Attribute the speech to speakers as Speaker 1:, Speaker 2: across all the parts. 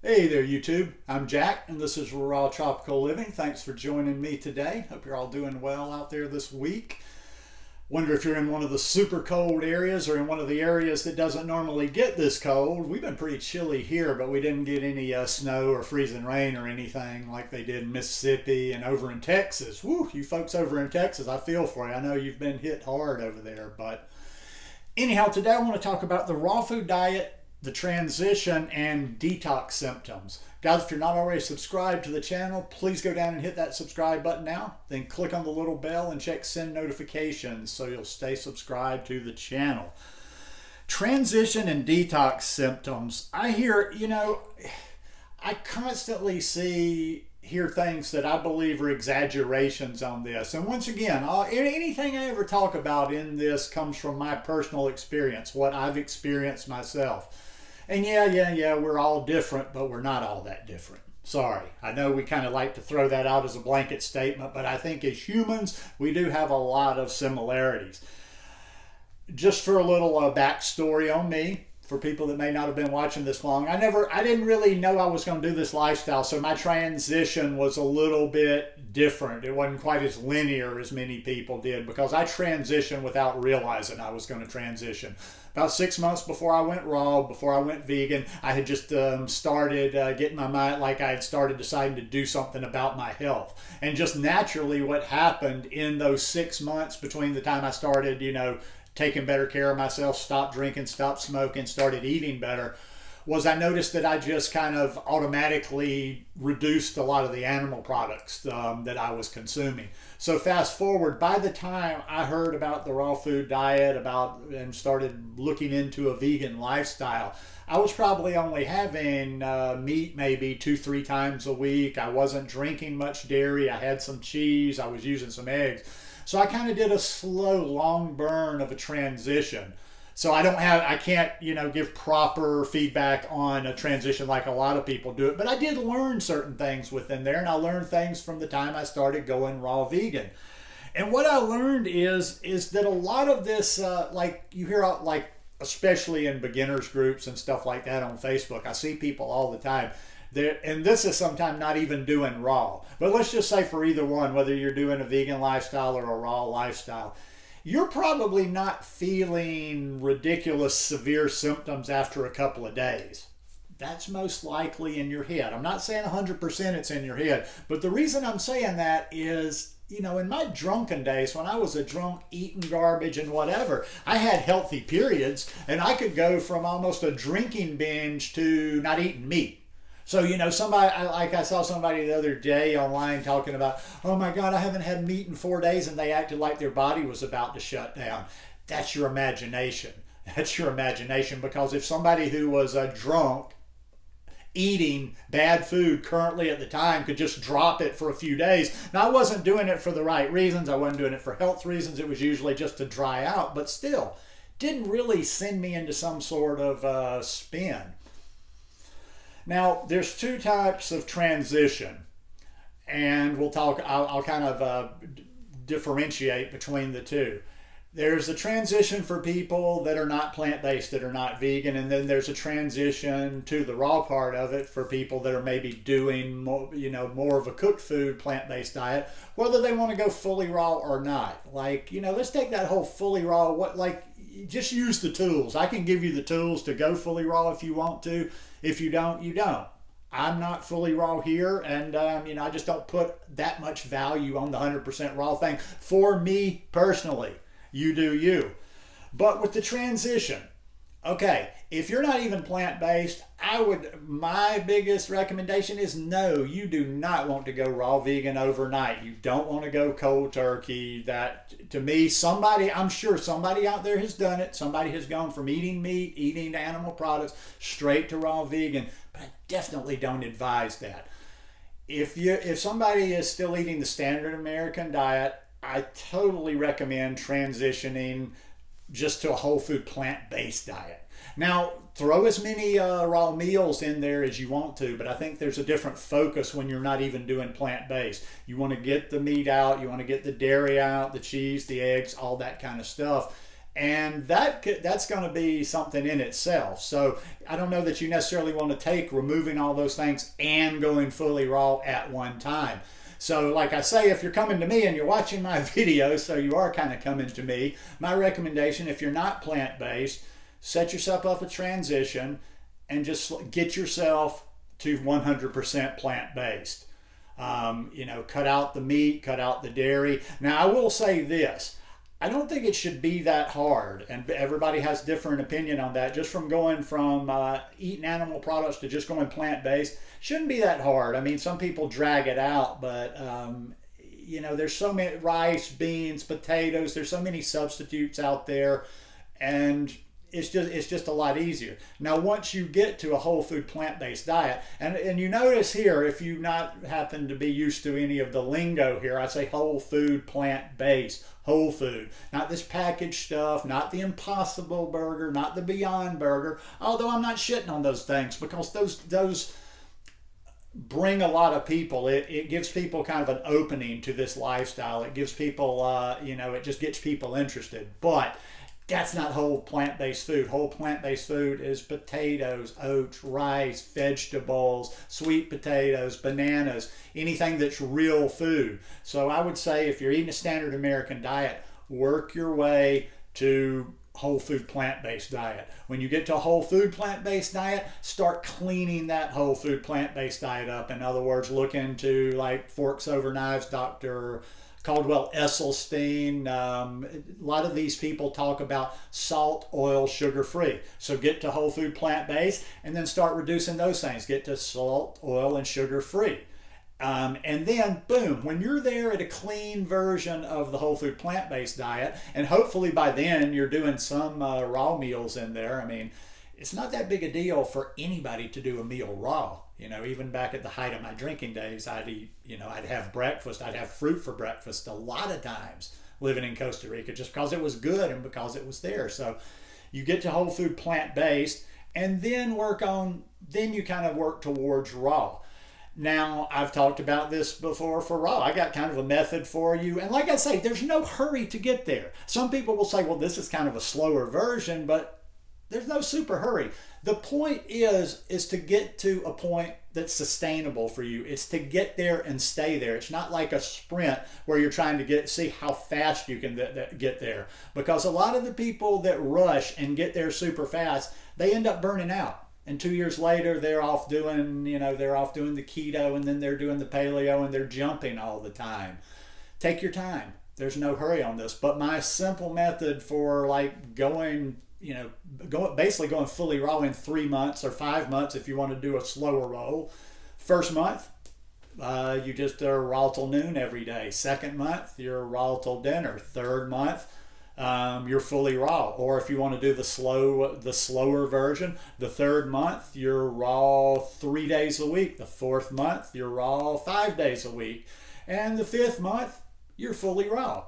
Speaker 1: Hey there, YouTube. I'm Jack, and this is Raw Tropical Living. Thanks for joining me today. Hope you're all doing well out there this week. Wonder if you're in one of the super cold areas or in one of the areas that doesn't normally get this cold. We've been pretty chilly here, but we didn't get any snow or freezing rain or anything like they did in Mississippi and over in Texas. Woo, you folks over in Texas, I feel for you. I know you've been hit hard over there, but anyhow, today I want to talk about the raw food diet, the transition, and detox symptoms. Guys, if you're not already subscribed to the channel, please go down and hit that subscribe button now. Then click on the little bell and check send notifications so you'll stay subscribed to the channel. Transition and detox symptoms. I hear, I constantly hear things that I believe are exaggerations on this. And once again, anything I ever talk about in this comes from my personal experience, what I've experienced myself. And yeah, we're all different, but we're not all that different. Sorry. I know we kind of like to throw that out as a blanket statement, but I think as humans, we do have a lot of similarities. Just for a little backstory on me, for people that may not have been watching this long, I didn't really know I was going to do this lifestyle, so my transition was a little bit different. It wasn't quite as linear as many people did because I transitioned without realizing I was going to transition. About 6 months before I went raw, before I went vegan, I had just started getting my mind, like I had started deciding to do something about my health. And just naturally what happened in those 6 months between the time I started, taking better care of myself, stopped drinking, stopped smoking, started eating better, was I noticed that I just kind of automatically reduced a lot of the animal products that I was consuming. So fast forward, by the time I heard about the raw food diet and started looking into a vegan lifestyle, I was probably only having meat maybe 2-3 times a week. I wasn't drinking much dairy. I had some cheese. I was using some eggs. So I kind of did a slow, long burn of a transition. So I can't, give proper feedback on a transition like a lot of people do it. But I did learn certain things within there, and I learned things from the time I started going raw vegan. And what I learned is that a lot of this, like you hear, like especially in beginners groups and stuff like that on Facebook, I see people all the time. And this is sometimes not even doing raw. But let's just say for either one, whether you're doing a vegan lifestyle or a raw lifestyle, you're probably not feeling ridiculous severe symptoms after a couple of days. That's most likely in your head. I'm not saying 100% it's in your head, but the reason I'm saying that is, in my drunken days, when I was a drunk, eating garbage and whatever, I had healthy periods, and I could go from almost a drinking binge to not eating meat. So, I saw somebody the other day online talking about, oh my God, I haven't had meat in 4 days, and they acted like their body was about to shut down. That's your imagination. That's your imagination, because if somebody who was drunk, eating bad food currently at the time could just drop it for a few days. Now, I wasn't doing it for the right reasons. I wasn't doing it for health reasons. It was usually just to dry out, but still, didn't really send me into some sort of spin. Now, there's two types of transition, and I'll kind of differentiate between the two. There's a transition for people that are not plant-based, that are not vegan, and then there's a transition to the raw part of it for people that are maybe doing more of a cooked food, plant-based diet, whether they want to go fully raw or not. Let's take that whole fully raw, just use the tools. I can give you the tools to go fully raw if you want to. If you don't, you don't. I'm not fully raw here, and I just don't put that much value on the 100% raw thing. For me personally, you do you. But with the transition, okay, if you're not even plant-based, my biggest recommendation is no, you do not want to go raw vegan overnight. You don't want to go cold turkey. That, to me, I'm sure somebody out there has done it. Somebody has gone from eating meat, eating animal products, straight to raw vegan. But I definitely don't advise that. If somebody is still eating the standard American diet, I totally recommend transitioning just to a whole food plant-based diet. Now, throw as many raw meals in there as you want to, but I think there's a different focus when you're not even doing plant-based. You want to get the meat out, you want to get the dairy out, the cheese, the eggs, all that kind of stuff. And that's going to be something in itself. So I don't know that you necessarily want to take removing all those things and going fully raw at one time. So like I say, if you're coming to me and you're watching my videos, so you are kind of coming to me, my recommendation, if you're not plant-based, set yourself up a transition and just get yourself to 100% plant-based. Cut out the meat, cut out the dairy. Now I will say this, I don't think it should be that hard, and everybody has different opinion on that. Just from going from eating animal products to just going plant-based, shouldn't be that hard. I mean, some people drag it out, but there's so many rice, beans, potatoes. There's so many substitutes out there, and it's just a lot easier. Now, once you get to a whole food plant-based diet, and you notice here, if you not happen to be used to any of the lingo here, I say whole food plant-based, whole food, not this packaged stuff, not the Impossible Burger, not the Beyond Burger. Although I'm not shitting on those things, because those bring a lot of people. It gives people kind of an opening to this lifestyle. It gives people, it just gets people interested. But that's not whole plant-based food. Whole plant-based food is potatoes, oats, rice, vegetables, sweet potatoes, bananas, anything that's real food. So I would say if you're eating a standard American diet, work your way to whole food plant-based diet. When you get to a whole food plant-based diet, start cleaning that whole food plant-based diet up. In other words, look into like Forks Over Knives, Dr. Caldwell Esselstyn. A lot of these people talk about salt, oil, sugar-free. So get to whole food plant-based and then start reducing those things. Get to salt, oil, and sugar-free. And then, boom, when you're there at a clean version of the whole food plant-based diet, and hopefully by then you're doing some raw meals in there. I mean, it's not that big a deal for anybody to do a meal raw. Even back at the height of my drinking days, I'd eat, I'd have breakfast, I'd have fruit for breakfast a lot of times living in Costa Rica, just because it was good and because it was there. So you get to whole food plant-based, and then you kind of work towards raw. Now, I've talked about this before for raw. I got kind of a method for you. And like I say, there's no hurry to get there. Some people will say, well, this is kind of a slower version, but there's no super hurry. The point is to get to a point that's sustainable for you. It's to get there and stay there. It's not like a sprint where you're trying to see how fast you can get there. Because a lot of the people that rush and get there super fast, they end up burning out. And 2 years later, they're off doing the keto, and then they're doing the paleo, and they're jumping all the time. Take your time. There's no hurry on this. But my simple method for like going fully raw in 3 months or 5 months, if you want to do a slower roll. First month, you just are raw till noon every day. Second month, you're raw till dinner. Third month, you're fully raw. Or if you want to do the slower version, the third month you're raw 3 days a week. The fourth month you're raw 5 days a week, and the fifth month you're fully raw.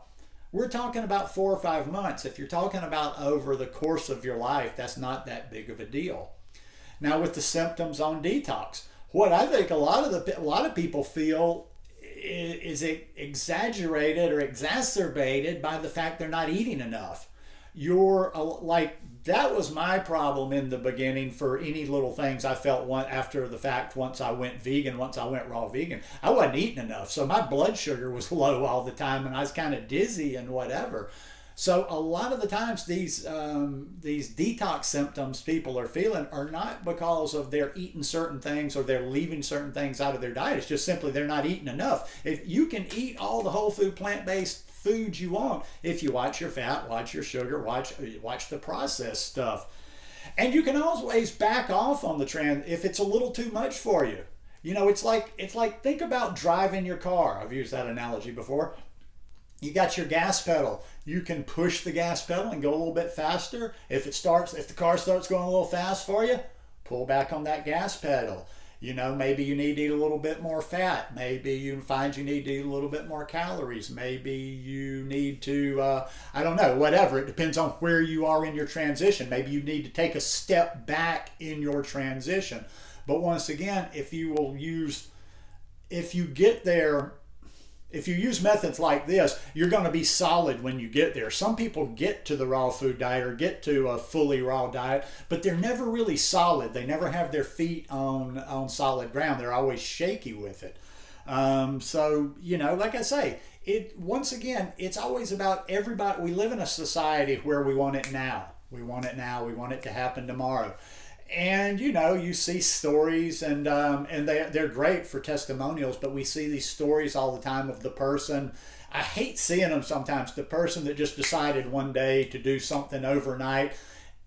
Speaker 1: We're talking about 4 or 5 months. If you're talking about over the course of your life, that's not that big of a deal. Now, with the symptoms on detox, what I think a lot of people feel is exaggerated or exacerbated by the fact they're not eating enough. That was my problem in the beginning for any little things I felt after the fact. Once I went vegan, once I went raw vegan, I wasn't eating enough. So my blood sugar was low all the time, and I was kind of dizzy and whatever. So a lot of the times these detox symptoms people are feeling are not because of they're eating certain things or they're leaving certain things out of their diet. It's just simply they're not eating enough. If you can eat all the whole food plant-based foods you want, if you watch your fat, watch your sugar, watch the processed stuff. And you can always back off on the trend if it's a little too much for you. It's like think about driving your car. I've used that analogy before. You got your gas pedal. You can push the gas pedal and go a little bit faster. If the car starts going a little fast for you, pull back on that gas pedal. Maybe you need to eat a little bit more fat. Maybe you find you need to eat a little bit more calories. Maybe you need to, I don't know, whatever. It depends on where you are in your transition. Maybe you need to take a step back in your transition. But once again, if you get there if you use methods like this, you're going to be solid when you get there. Some people get to the raw food diet or get to a fully raw diet, but they're never really solid. They never have their feet on solid ground. They're always shaky with it. So, like I say, once again, it's always about everybody. We live in a society where we want it now. We want it now. We want it to happen tomorrow. And you see stories, and they're great for testimonials, but we see these stories all the time of the person. I hate seeing them sometimes. The person that just decided one day to do something overnight,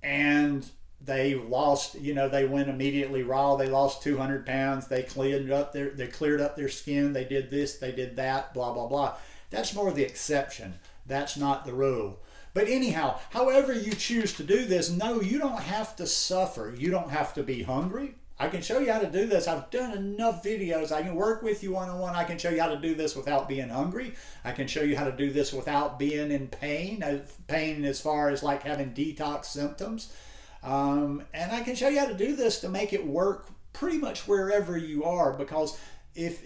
Speaker 1: and they lost. They went immediately raw. They lost 200 pounds. They cleared up their skin. They did this. They did that. Blah blah blah. That's more the exception. That's not the rule. But anyhow, however you choose to do this, no, you don't have to suffer. You don't have to be hungry. I can show you how to do this. I've done enough videos. I can work with you one-on-one. I can show you how to do this without being hungry. I can show you how to do this without being in pain. Pain as far as like having detox symptoms. And I can show you how to do this to make it work pretty much wherever you are, because if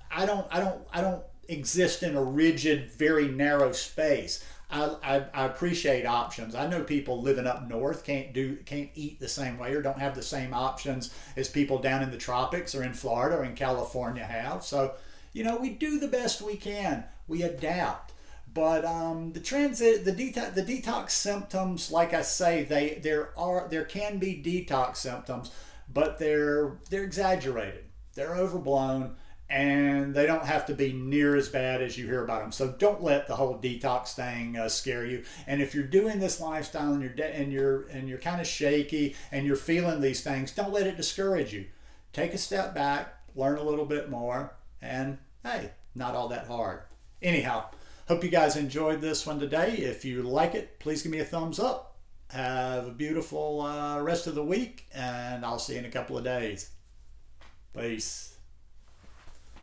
Speaker 1: I don't exist in a rigid, very narrow space. I appreciate options. I know people living up north can't eat the same way or don't have the same options as people down in the tropics or in Florida or in California have. So, we do the best we can. We adapt. But the detox symptoms, like I say, there can be detox symptoms, but they're exaggerated. They're overblown. And they don't have to be near as bad as you hear about them. So don't let the whole detox thing scare you. And if you're doing this lifestyle and you're kind of shaky and you're feeling these things, don't let it discourage you. Take a step back, learn a little bit more, and hey, not all that hard. Anyhow, hope you guys enjoyed this one today. If you like it, please give me a thumbs up. Have a beautiful rest of the week, and I'll see you in a couple of days. Peace.